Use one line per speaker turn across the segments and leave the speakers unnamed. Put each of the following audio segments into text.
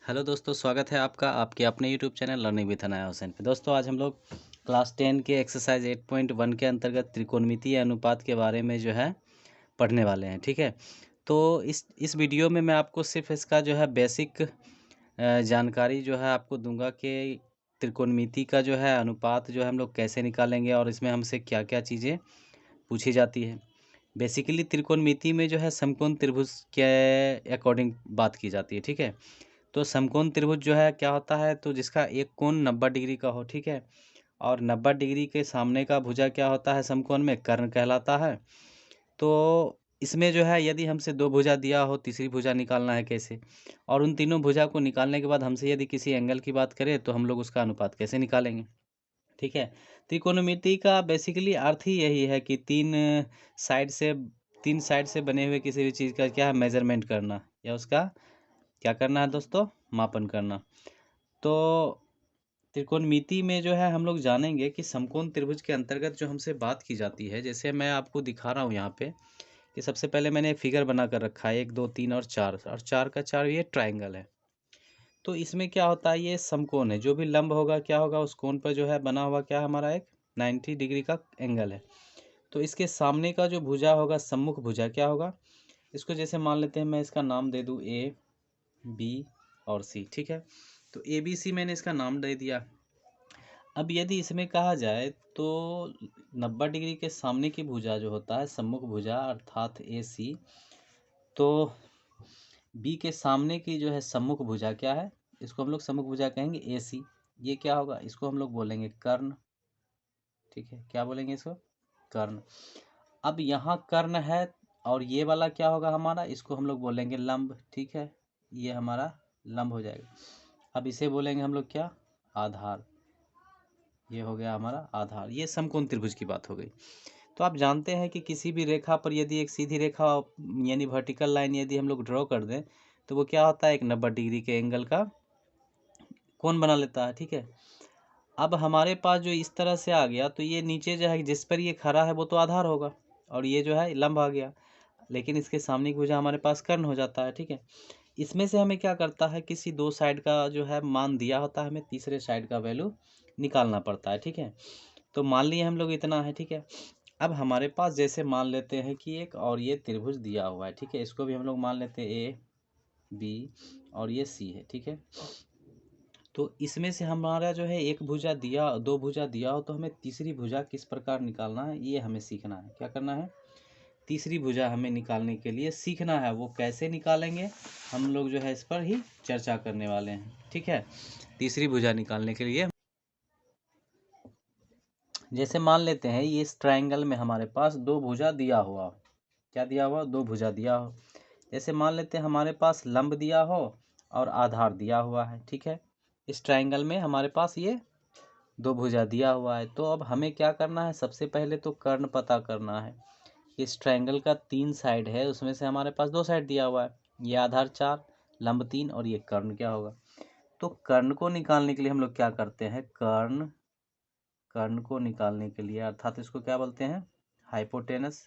Hello दोस्तों, स्वागत है आपका आपके अपने YouTube channel learning with Anaya Hussain पे। दोस्तों आज हम लोग क्लास 10 के एक्सरसाइज 8.1 के अंतर्गत त्रिकोणमितीय अनुपात के बारे में जो है पढ़ने वाले हैं। ठीक है, तो इस वीडियो में मैं आपको सिर्फ इसका जो है बेसिक जानकारी जो है आपको दूंगा कि त्रिकोणमिति का जो है अनुपात जो है हम लोग कैसे निकालेंगे और इसमें हमसे क्या क्या चीज़ें पूछी जाती है। बेसिकली त्रिकोणमिति में जो है समकोण त्रिभुज के अकॉर्डिंग बात की जाती है। ठीक है, तो समकोण त्रिभुज जो है क्या होता है, तो जिसका एक कोण 90 डिग्री का हो। ठीक है, और 90 डिग्री के सामने का भुजा क्या होता है समकोण में, कर्ण कहलाता है। तो इसमें जो है यदि हमसे दो भुजा दिया हो, तीसरी भुजा निकालना है कैसे, और उन तीनों भुजा को निकालने के बाद हमसे यदि किसी एंगल की बात करें तो हम लोग उसका अनुपात कैसे निकालेंगे। ठीक है, त्रिकोणमिति का बेसिकली अर्थ ही यही है कि साइड से तीन साइड से बने हुए किसी भी चीज़ का क्या है, मेजरमेंट करना या उसका क्या करना है दोस्तों, मापन करना। तो त्रिकोणमिति में जो है हम लोग जानेंगे कि समकोण त्रिभुज के अंतर्गत जो हमसे बात की जाती है, जैसे मैं आपको दिखा रहा हूँ यहाँ पे कि सबसे पहले मैंने फिगर बना कर रखा है 1 2 3 और 4, और 4 का 4 ये ट्राइंगल है। तो इसमें क्या होता है, ये समकोण है, जो भी लंब होगा क्या होगा, उस कोण पर जो है बना हुआ क्या हमारा एक 90 डिग्री का एंगल है। तो इसके सामने का जो भुजा होगा, सम्मुख भुजा क्या होगा, इसको जैसे मान लेते हैं, मैं इसका नाम दे दूँ ए बी और सी। ठीक है, तो ए बी सी मैंने इसका नाम दे दिया। अब यदि इसमें कहा जाए तो 90 डिग्री के सामने की भुजा जो होता है सम्मुख भुजा अर्थात ए सी, तो बी के सामने की जो है सम्मुख भुजा क्या है, इसको हम लोग सम्मुख भुजा कहेंगे ए सी। ये क्या होगा, इसको हम लोग बोलेंगे कर्ण। ठीक है, क्या बोलेंगे इसको, कर्ण। अब यहाँ कर्ण है और ये वाला क्या होगा हमारा, इसको हम लोग बोलेंगे लंब। ठीक है, ये हमारा लंब हो जाएगा। अब इसे बोलेंगे हम लोग क्या, आधार। ये हो गया हमारा आधार। ये समकोण त्रिभुज की बात हो गई। तो आप जानते हैं कि किसी भी रेखा पर यदि एक सीधी रेखा यानी वर्टिकल लाइन यदि हम लोग ड्रॉ कर दें तो वो क्या होता है, एक 90 डिग्री के एंगल का कोण बना लेता है। ठीक है, अब हमारे पास जो इस तरह से आ गया तो ये नीचे जो है जिस पर ये खड़ा है वो तो आधार होगा, और ये जो है लंब आ गया, लेकिन इसके सामने की भुजा हमारे पास कर्ण हो जाता है। ठीक है, इसमें से हमें क्या करता है, किसी दो साइड का जो है मान दिया होता है, हमें तीसरे साइड का वैल्यू निकालना पड़ता है। ठीक है, तो मान लिए हम लोग इतना है। ठीक है, अब हमारे पास जैसे मान लेते हैं कि एक और ये त्रिभुज दिया हुआ है। ठीक है, इसको भी हम लोग मान लेते हैं ए बी और ये सी है। ठीक है, तो इसमें से हमारा जो है एक भुजा दिया, दो भुजा दिया हो तो हमें तीसरी भुजा किस प्रकार निकालना है ये हमें सीखना है। क्या करना है, तीसरी भुजा हमें निकालने के लिए सीखना है। वो कैसे निकालेंगे हम लोग जो है इस पर ही चर्चा करने वाले हैं। ठीक है, तीसरी भुजा निकालने के लिए जैसे मान लेते हैं ये इस ट्रायंगल में हमारे पास दो भुजा दिया हुआ, क्या दिया हुआ, दो भुजा दिया हो। जैसे मान लेते हैं हमारे पास लंब दिया हो और आधार दिया हुआ है। ठीक है, इस ट्रायंगल में हमारे पास ये दो भुजा दिया हुआ है। तो अब हमें क्या करना है, सबसे पहले तो कर्ण पता करना है। इस ट्रायंगल का 3 साइड है, उसमें से हमारे पास 2 साइड दिया हुआ है, ये आधार 4 लंब 3 और ये कर्ण क्या होगा। तो कर्ण को निकालने के लिए हम लोग क्या करते हैं, कर्ण कर्ण को निकालने के लिए अर्थात इसको क्या बोलते हैं, हाइपोटेनस।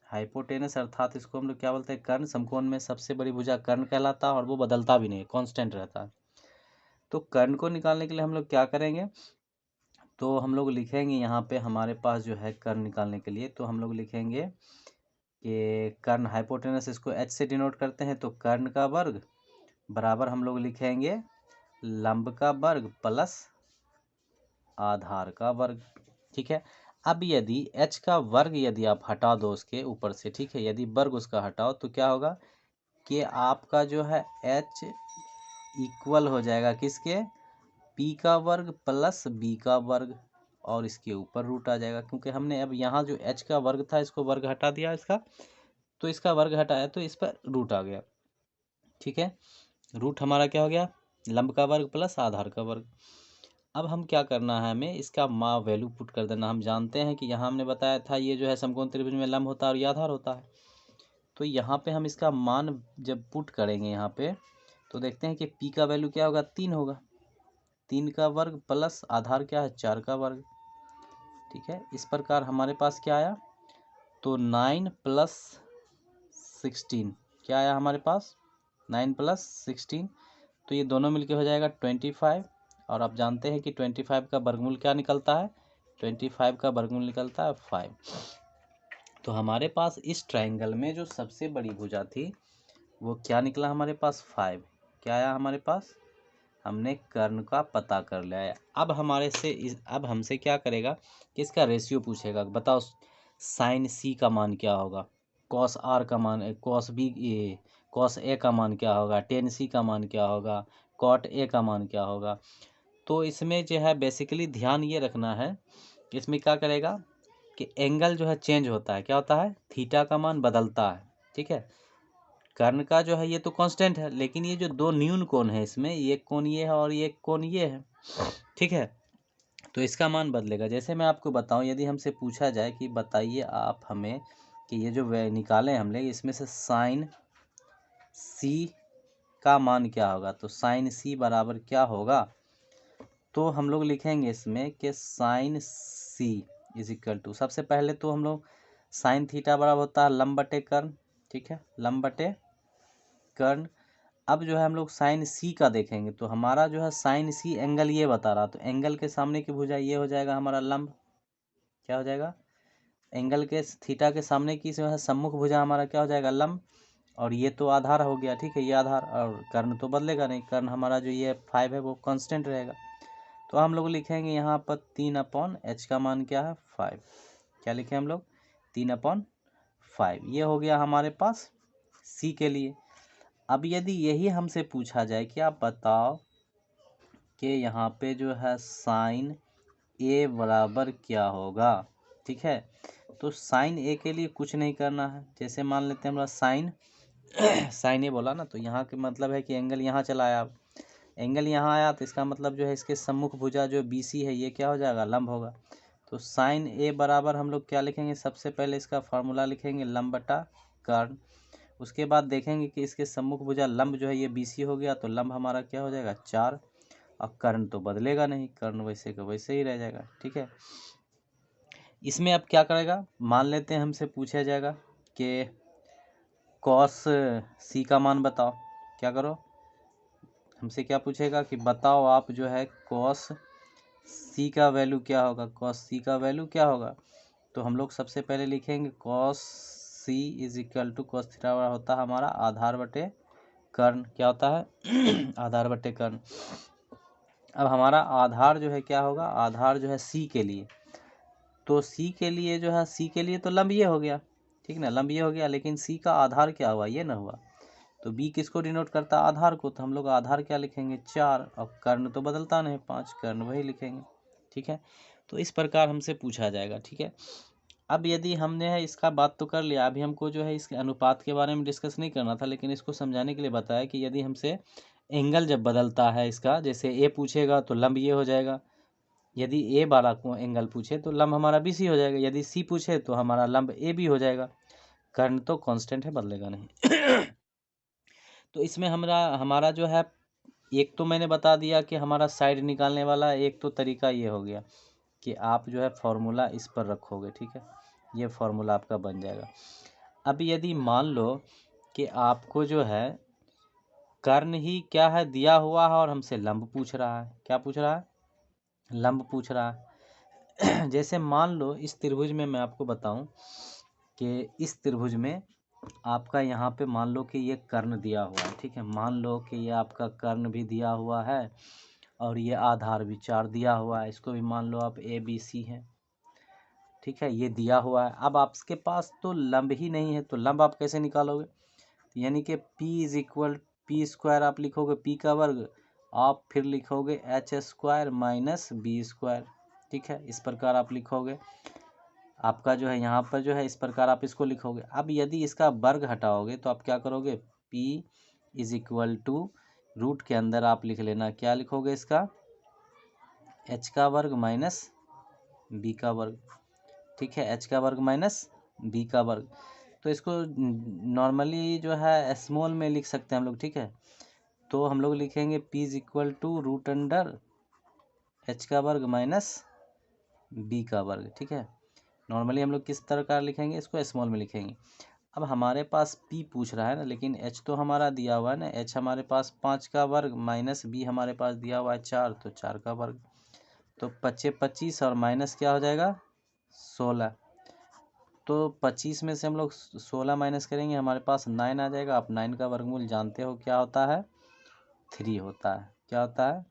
हाइपोटेनस अर्थात इसको हम लोग क्या बोलते हैं, कर्ण। समकोण में सबसे बड़ी भुजा कर्ण कहलाता है और वो बदलता भी नहीं है, कांस्टेंट रहता है। तो कर्ण को निकालने के लिए हम लोग क्या करेंगे, तो हम लोग लिखेंगे यहाँ पे हमारे पास जो है कर्ण निकालने के लिए, तो हम लोग लिखेंगे कि कर्ण हाइपोटेनस, इसको एच से डिनोट करते हैं, तो कर्ण का वर्ग बराबर हम लोग लिखेंगे लंब का वर्ग प्लस आधार का वर्ग। ठीक है, अब यदि एच का वर्ग यदि आप हटा दो उसके ऊपर से, ठीक है, यदि वर्ग उसका हटाओ तो क्या होगा कि आपका जो है एच इक्वल हो जाएगा किसके, पी का वर्ग प्लस बी का वर्ग, और इसके ऊपर रूट आ जाएगा, क्योंकि हमने अब यहाँ जो एच का वर्ग था इसको वर्ग हटा दिया इसका, तो इसका वर्ग हटाया तो इस पर रूट आ गया। ठीक है, रूट हमारा क्या हो गया, लंब का वर्ग प्लस आधार का वर्ग। अब हम क्या करना है, हमें इसका वैल्यू पुट कर देना। हम जानते हैं कि यहाँ हमने बताया था ये जो है समकोण त्रिभुज में लंब होता है और ये आधार होता है। तो यहाँ पे हम इसका मान जब पुट करेंगे यहाँ पे, तो देखते हैं कि पी का वैल्यू क्या होगा, 3 होगा, 3 का वर्ग प्लस आधार क्या है, 4 का वर्ग। ठीक है, इस प्रकार हमारे पास क्या आया, तो 9 + 16, क्या आया हमारे पास 9 + 16, तो ये दोनों मिलके हो जाएगा 25। और आप जानते हैं कि 25 का वर्गमूल क्या निकलता है, 25 का वर्गमूल निकलता है 5। तो हमारे पास इस ट्रायंगल में जो सबसे बड़ी भुजा थी वो क्या निकला हमारे पास 5। क्या आया हमारे पास, हमने कर्ण का पता कर लिया है। अब हमारे से अब हमसे क्या करेगा कि इसका रेशियो पूछेगा, बताओ साइन सी का मान क्या होगा, कॉस आर का मान, कॉस बी कॉस ए का मान क्या होगा, टेन सी का मान क्या होगा, कॉट ए का मान क्या होगा। तो इसमें जो है बेसिकली ध्यान ये रखना है कि इसमें क्या करेगा कि एंगल जो है चेंज होता है, क्या होता है, थीटा का मान बदलता है, ठीक है। कर्ण का जो है ये तो कांस्टेंट है, लेकिन ये जो दो न्यून कोण है इसमें, ये कोण ये है और ये कोण ये है, ठीक है। तो इसका मान बदलेगा। जैसे मैं आपको बताऊं, यदि हमसे पूछा जाए कि बताइए आप हमें कि ये जो निकाले हमने इसमें से साइन सी का मान क्या होगा, तो साइन सी बराबर क्या होगा, तो हम लोग लिखेंगे इसमें कि sine C is equal to, सबसे पहले तो हम लोग साइन थीटा बराबर होता है लंब बटे कर्ण, ठीक है, लंब बटे कर्ण। अब जो है हम लोग साइन सी का देखेंगे, तो हमारा जो है साइन सी एंगल ये बता रहा, तो एंगल के सामने की भुजा ये हो जाएगा हमारा लंब, क्या हो जाएगा, एंगल के थीटा के सामने की जो है सम्मुख भुजा हमारा क्या हो जाएगा, लंब। और ये तो आधार हो गया, ठीक है, ये आधार, और कर्ण तो बदलेगा नहीं, कर्ण हमारा जो ये 5 है वो कांस्टेंट रहेगा। तो हम लोग लिखेंगे यहाँ पर 3/h का मान क्या है 5, क्या लिखे हम लोग 3/5, ये हो गया हमारे पास सी के लिए। अब यदि यही हमसे पूछा जाए कि आप बताओ कि यहाँ पे जो है साइन ए बराबर क्या होगा, ठीक है, तो साइन ए के लिए कुछ नहीं करना है। जैसे मान लेते हैं हमारा साइन साइन ए बोला ना, तो यहाँ के मतलब है कि एंगल यहाँ चला आया, अब एंगल यहाँ आया तो इसका मतलब जो है इसके सम्मुख भुजा जो बी सी है ये क्या हो जाएगा, लंब होगा। तो साइन ए बराबर हम लोग क्या लिखेंगे, सबसे पहले इसका फार्मूला लिखेंगे लंब बटा कर्ण। उसके बाद देखेंगे कि इसके सम्मुख भुजा लंब जो है ये बी सी हो गया, तो लंब हमारा क्या हो जाएगा 4, और कर्ण तो बदलेगा नहीं, कर्ण वैसे का वैसे ही रह जाएगा, ठीक है। इसमें अब क्या करेगा, मान लेते हैं हमसे पूछा जाएगा कि कॉस सी का मान बताओ, क्या करो, हमसे क्या पूछेगा कि बताओ आप जो है कॉस सी का वैल्यू क्या होगा, कॉस सी का वैल्यू क्या होगा। तो हम लोग सबसे पहले लिखेंगे cos C is equal to cos theta होता है हमारा आधार बटे कर्ण, क्या होता है आधार बटे कर्ण। अब हमारा आधार जो है क्या होगा, आधार जो है सी के लिए, तो सी के लिए जो है सी के लिए तो लंब ये हो गया, ठीक ना, लंब ये हो गया, लेकिन सी का आधार क्या हुआ, ये ना हुआ। तो बी किसको डिनोट करता है, आधार को, तो हम लोग आधार क्या लिखेंगे 4, और कर्ण तो बदलता नहीं 5, कर्ण वही लिखेंगे, ठीक है। तो इस प्रकार हमसे पूछा जाएगा, ठीक है। अब यदि हमने है इसका बात तो कर लिया, अभी हमको जो है इसके अनुपात के बारे में डिस्कस नहीं करना था, लेकिन इसको समझाने के लिए बताया कि यदि हमसे एंगल जब बदलता है इसका, जैसे ए पूछेगा तो लंब ये हो जाएगा, यदि ए वाला को एंगल पूछे तो लंब हमारा बी सी हो जाएगा, यदि सी पूछे तो हमारा लंब ए बी हो जाएगा, कर्ण तो कांस्टेंट है, बदलेगा नहीं तो इसमें हमारा जो है, एक तो मैंने बता दिया कि हमारा साइड निकालने वाला एक तो तरीका ये हो गया कि आप जो है फॉर्मूला इस पर रखोगे, ठीक है, ये फॉर्मूला आपका बन जाएगा। अब यदि मान लो कि आपको जो है कर्ण ही क्या है दिया हुआ है और हमसे लंब पूछ रहा है, क्या पूछ रहा है, लंब पूछ रहा है जैसे मान लो इस त्रिभुज में मैं आपको बताऊं कि इस त्रिभुज में आपका यहाँ पे मान लो कि ये कर्ण दिया हुआ है, ठीक है, मान लो कि ये आपका कर्ण भी दिया हुआ है और ये आधार भी 4 दिया हुआ है, इसको भी मान लो आप ए बी सी है, ठीक है, ये दिया हुआ है। अब आपके पास तो लंब ही नहीं है, तो लंब आप कैसे निकालोगे, तो यानी कि P is equal P square आप लिखोगे P का वर्ग, आप फिर लिखोगे H square minus B square, ठीक है, इस प्रकार आप लिखोगे, आपका जो है यहाँ पर जो है इस प्रकार आप इसको लिखोगे। अब यदि इसका वर्ग हटाओगे तो आप क्या करोगे, P is equal to root के अंदर आप लिख लेना, क्या लिखोगे इसका h का वर्ग माइनस b का वर्ग, ठीक है, h का वर्ग माइनस b का वर्ग। तो इसको नॉर्मली जो है स्मॉल में लिख सकते हैं हम लोग, ठीक है, तो हम लोग लिखेंगे P is equal to root under h का वर्ग माइनस b का वर्ग, ठीक है। नॉर्मली हम लोग किस तरह का लिखेंगे, इसको स्मॉल में लिखेंगे। अब हमारे पास p पूछ रहा है ना, लेकिन h तो हमारा दिया हुआ है ना, h हमारे पास 5 का वर्ग माइनस b हमारे पास दिया हुआ है 4, तो 4 का वर्ग, तो 25 25 और माइनस क्या हो जाएगा 16। तो 25 में से हम लोग 16 माइनस करेंगे, हमारे पास 9 आ जाएगा। आप 9 का वर्गमूल जानते हो क्या होता है, 3 होता है। क्या होता है,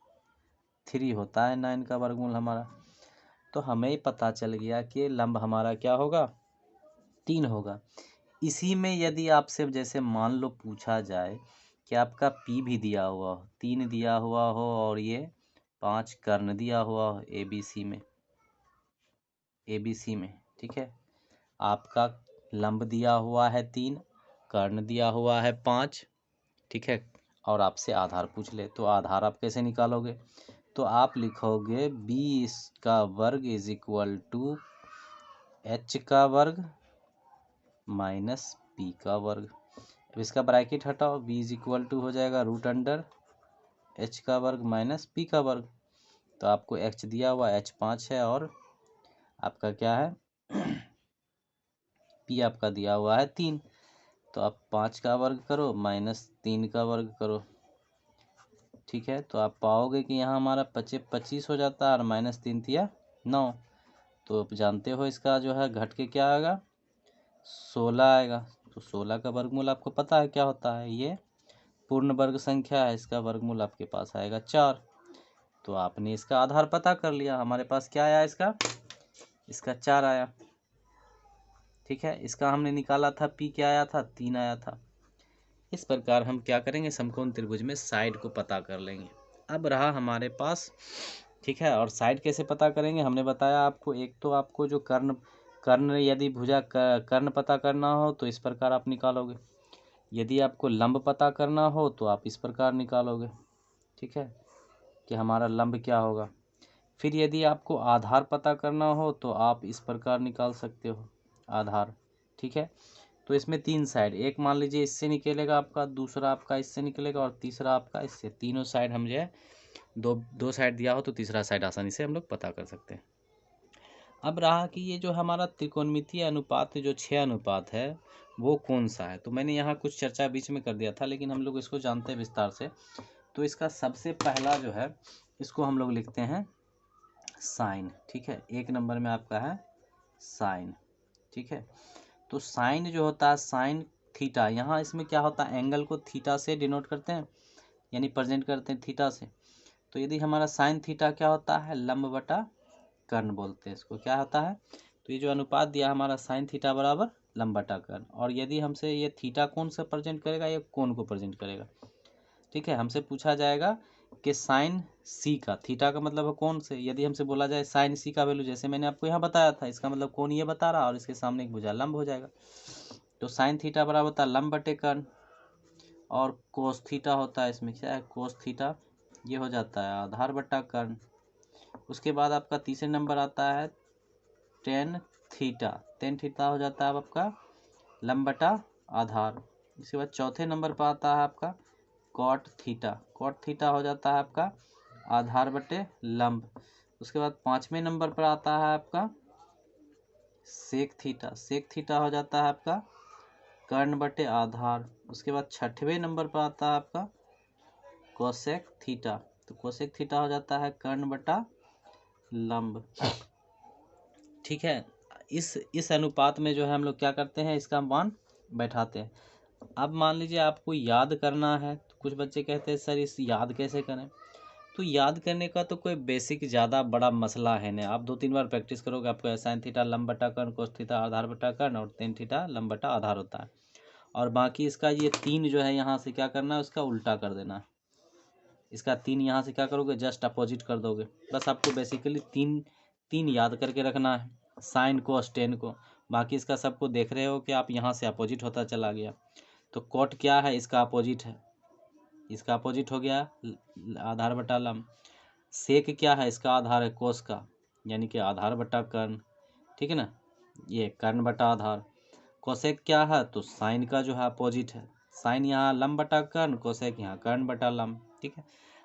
3 होता है 9 का वर्गमूल हमारा। तो हमें पता चल गया कि लंब हमारा क्या होगा, 3 होगा। इसी में यदि आपसे जैसे मान लो पूछा जाए कि आपका p भी दिया हुआ हो, 3 दिया हुआ हो और ये 5 कर्ण दिया हुआ हो ABC में, ठीक है, आपका लंब दिया हुआ है 3, कर्ण दिया हुआ है 5, ठीक है, और आपसे आधार पूछ ले, तो आधार आप कैसे निकालोगे, तो आप लिखोगे b का वर्ग इज इक्वल टू h का वर्ग माइनस p का वर्ग। अब इसका ब्रैकेट हटाओ, b इज इक्वल टू हो जाएगा रूट अंडर h का वर्ग माइनस p का वर्ग। तो आपको h दिया हुआ h 5 है और आपका क्या है p आपका दिया हुआ है 3। तो आप 5 का वर्ग करो माइनस 3 का वर्ग करो, ठीक है, तो आप पाओगे कि यहाँ हमारा 25 हो जाता है और माइनस 3 तिया 9। तो आप जानते हो इसका जो है घट के क्या आएगा 16 आएगा। तो 16 का वर्गमूल आपको पता है क्या होता है, ये पूर्ण वर्ग संख्या है, इसका वर्गमूल आपके पास आएगा 4। तो आपने इसका आधार पता कर लिया, हमारे पास क्या आया इसका 4 आया, ठीक है। इसका हमने निकाला था p क्या आया था, 3 आया था। इस प्रकार हम क्या करेंगे, समकोण त्रिभुज में साइड को पता कर लेंगे। अब रहा हमारे पास, ठीक है, और साइड कैसे पता करेंगे, हमने बताया आपको, एक तो आपको जो कर्ण कर्ण यदि भुजा कर्ण पता करना हो तो इस प्रकार आप निकालोगे, यदि आपको लंब पता करना हो तो आप इस प्रकार निकालोगे, ठीक है, कि हमारा लंब क्या होगा। फिर यदि आपको आधार पता करना हो तो आप इस प्रकार निकाल सकते हो आधार, ठीक है। तो इसमें 3 साइड, एक मान लीजिए इससे निकलेगा आपका, दूसरा आपका इससे निकलेगा और तीसरा आपका इससे, तीनों साइड हम जो है दो साइड दिया हो तो तीसरा साइड आसानी से हम लोग पता कर सकते हैं। अब रहा कि ये जो हमारा त्रिकोणमितीय अनुपात जो 6 अनुपात है वो कौन सा है, तो मैंने यहाँ कुछ चर्चा बीच में कर दिया था, लेकिन हम लोग इसको जानते हैं विस्तार से। तो इसका सबसे पहला जो है, इसको हम लोग लिखते हैं साइन, ठीक है, 1 नंबर में आपका है साइन, ठीक है। तो साइन जो होता है साइन थीटा, यहाँ इसमें क्या होता है, एंगल को थीटा से डिनोट करते हैं, यानी प्रेजेंट करते हैं थीटा से। तो यदि हमारा साइन थीटा क्या होता है, लंब बटा कर्ण बोलते हैं इसको, क्या होता है। तो ये जो अनुपात दिया हमारा साइन थीटा बराबर लंब बटा कर्ण, और यदि हमसे ये थीटा कौन सा प्रेजेंट करेगा, ये कोण को प्रेजेंट करेगा, ठीक है। हमसे पूछा जाएगा कि साइन सी का, थीटा का मतलब है कोण से, यदि हमसे बोला जाए साइन सी का वैल्यू, जैसे मैंने आपको यहाँ बताया था, इसका मतलब कोण ये बता रहा और इसके सामने एक भुजा लंब हो जाएगा। तो साइन थीटा बराबर होता है लंब बटे कर्ण, और कोस थीटा होता है, इसमें क्या है कोस थीटा, ये हो जाता है आधार बटा कर्ण। उसके बाद आपका तीसरे नंबर आता है टेन थीटा, टेन थीटा हो जाता है आपका लंब बटा आधार। इसके बाद चौथे नंबर पर आता है आपका कॉट थीटा, कॉट थीटा हो जाता है आपका आधार बटे लंब। उसके बाद 5वें नंबर पर आता है आपका सेक थीटा, सेक थीटा हो जाता है आपका कर्ण बटे आधार। उसके बाद 6वें नंबर पर आता है आपका कोसेक थीटा, तो कोसेक थीटा हो जाता है कर्ण बटा लंब, ठीक है। इस अनुपात में जो है हम लोग क्या करते हैं, इसका मान बैठाते हैं। अब मान लीजिए आपको याद करना है, तो कुछ बच्चे कहते हैं सर इस याद कैसे करें, तो याद करने का तो कोई बेसिक ज़्यादा बड़ा मसला है नहीं, आप 2-3 बार प्रैक्टिस करोगे आपको साइन थीटा लंब बटा कर्ण, कोस थीटा आधार बटा कर्ण और टेन थीटा लंब बटा आधार होता है। और बाकी इसका ये 3 जो है यहाँ से क्या करना है, उसका उल्टा कर देना है। इसका 3 यहाँ से क्या करोगे, जस्ट अपोजिट कर दोगे। बस आपको बेसिकली तीन याद करके रखना है, साइन कोस टेन को। बाकी इसका सबको देख रहे हो कि आप यहाँ से अपोजिट होता चला गया। तो कोट क्या है, इसका अपोजिट है, इसका अपोजिट हो गया आधार बटा लंब। सेक क्या है, इसका आधार है कोस का, यानी कि आधार बटा कर्ण, ठीक है ना, ये कर्ण बटा आधार। कोसेक क्या है, तो साइन का जो है अपोजिट है, साइन यहाँ लंब बटा कर्ण, कोसेक यहाँ कर्ण बटा लंब, ठीक है।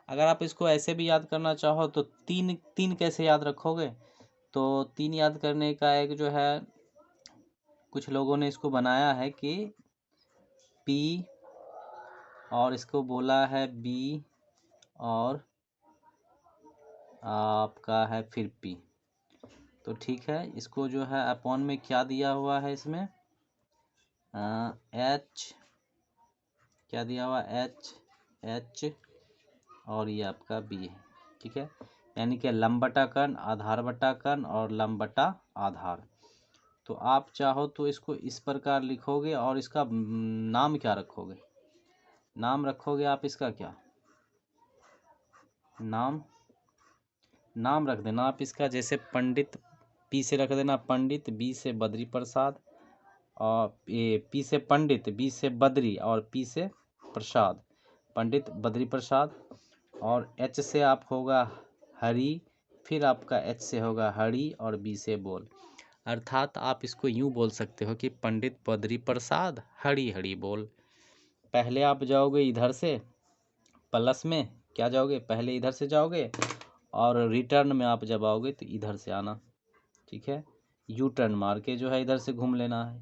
अगर आप इसको ऐसे भी याद करना चाहो तो तीन कैसे याद रखोगे, तो 3 याद करने का एक जो है कुछ लोगों ने इसको बनाया है कि P और इसको बोला है B और आपका है फिर P। तो ठीक है, इसको जो है अपॉन में क्या दिया हुआ है इसमें H, क्या दिया हुआ H और ये आपका B है। ठीक है, यानी कि लंब बटा कर्ण, आधार बटा कर्ण और लंब बटा आधार। तो आप चाहो तो इसको इस प्रकार लिखोगे और इसका नाम क्या रखोगे? नाम रखोगे आप इसका क्या नाम रख देना आप इसका, जैसे पंडित P से रख देना पंडित, B से बद्री प्रसाद, और P से पंडित, B से बद्री और P से प्रसाद, पंडित बद्री प्रसाद। और H से आप होगा हरि, फिर आपका H से होगा हरि और B से बोल। अर्थात आप इसको यूँ बोल सकते हो कि पंडित बद्री प्रसाद हरि हरि बोल। पहले आप जाओगे इधर से प्लस में, क्या जाओगे, पहले इधर से जाओगे और रिटर्न में आप जब आओगे तो इधर से आना। ठीक है, यू टर्न मार के जो है इधर से घूम लेना है।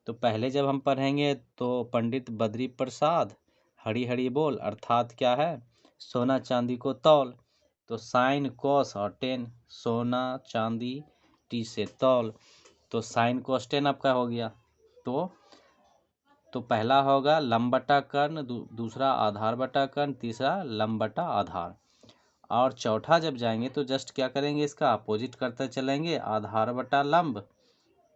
तो पहले जब हम पढ़ेंगे तो पंडित बद्री प्रसाद हरि हरि बोल, अर्थात क्या है, सोना चांदी को तौल। तो साइन कॉस और टेन, सोना चांदी टी से तौल, तो साइन कॉस टेन आपका हो गया। तो पहला होगा लंब बटा कर्ण, दूसरा आधार बटा कर्ण, तीसरा लंब बटा आधार। और चौथा जब जाएंगे तो जस्ट क्या करेंगे, इसका अपोजिट करते चलेंगे, आधार बटा लंब,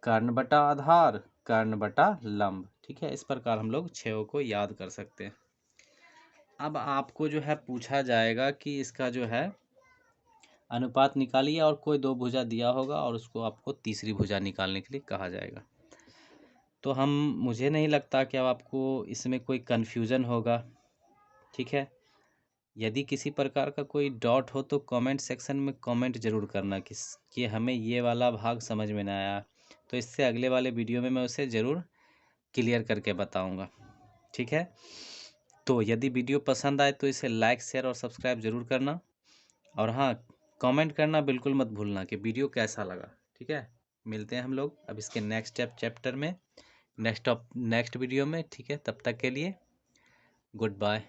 कर्ण बटा आधार, कर्ण बटा लंब। ठीक है, इस प्रकार हम लोग छयों को याद कर सकते हैं। अब आपको जो है पूछा जाएगा कि इसका जो है अनुपात निकालिए और कोई दो भुजा दिया होगा और उसको आपको तीसरी भुजा निकालने के लिए कहा जाएगा। तो मुझे नहीं लगता कि अब आपको इसमें कोई कन्फ्यूज़न होगा। ठीक है, यदि किसी प्रकार का कोई डाउट हो तो कमेंट सेक्शन में कमेंट ज़रूर करना कि हमें ये वाला भाग समझ में ना आया, तो इससे अगले वाले वीडियो में मैं उसे ज़रूर क्लियर करके बताऊंगा। ठीक है, तो यदि वीडियो पसंद आए तो इसे लाइक शेयर और सब्सक्राइब ज़रूर करना, और हाँ, कमेंट करना बिल्कुल मत भूलना कि वीडियो कैसा लगा। ठीक है, मिलते हैं हम लोग अब इसके नेक्स्ट चैप्टर में, नेक्स्ट वीडियो में। ठीक है, तब तक के लिए गुड बाय।